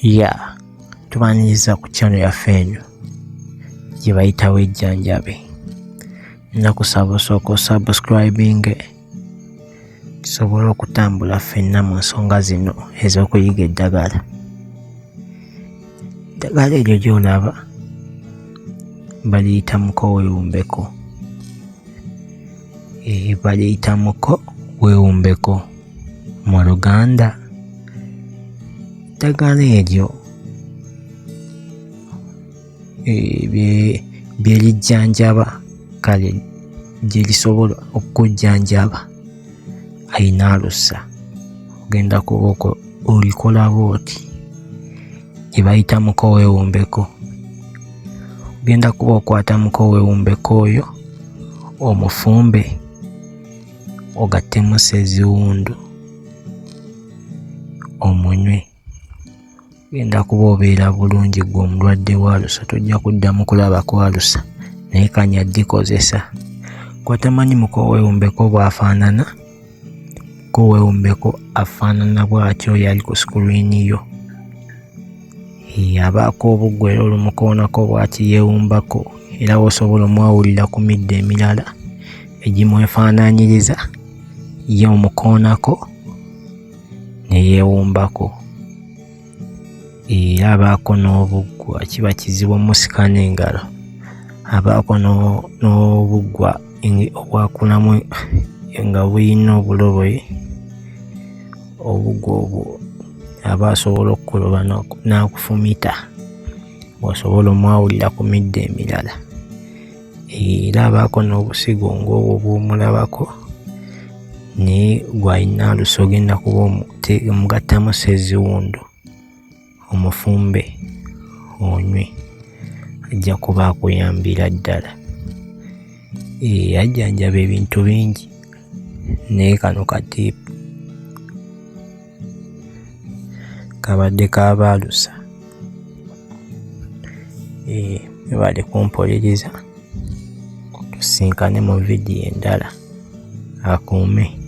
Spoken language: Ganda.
Ya tubaniriza ku channel yaffe eno gye bayita Wejjanjabe. Nakusaba osooka osubscribing tusobole okutambula ffenna mu nsonga zino ez'okuyiga eddagala. Eddagala eryo gy'olaba baliyita muko weewumbeko. Baliyita muko weewumbeko mu Luganda. Eddagala eryo byerijjanjaba, kale gye lisobola okukujjanjaba ayina alusa. Ogenda kuba olikola bw'oti, gye bayita muko weewumbeko. Ogenda kuba okwata muko weewumbeko oyo omufumbe ogattemu sseziwundu omunywe. Ogenda kuba obeera bulungi gwe omulwadde wa alusa, tojja kuddamu kulaba ku alusa naye kanya dikozesa. Kwatamanyi muko weewumbeko bw'afaanana. Muko weewumbeko afaanana bw'atyo oyo ali ku screen yo. Abaako obugwa era olumukoonako bw'ati yeewumbako, era osobola omwawulira ku middo emirala egimwefaanaanyiriza ye omukoonako ne yeewumbako. Era abaako n'obuggwa, kiba kizibu omusika n'engalo. Abaako n'obuggwa obwakulamu nga bulina obuloboyi, obuggwa obwo aba asobola okukuloba n'akufumita, bw'osobola omwawulira ku middo emirala. Era abaako n'obusigo ng'obwo bw'omulabako naye gw'alina alusa ogenda kuba omugattamu sseziwundu omufumbe onywe, ajja kuba akuyambira ddala. Ajjanjaba ebintu bingi naye kano katiipu kabadde k'abaalusa. Mwebale kumpuliriza, tusinkane mu vidiyo endala. Akuume.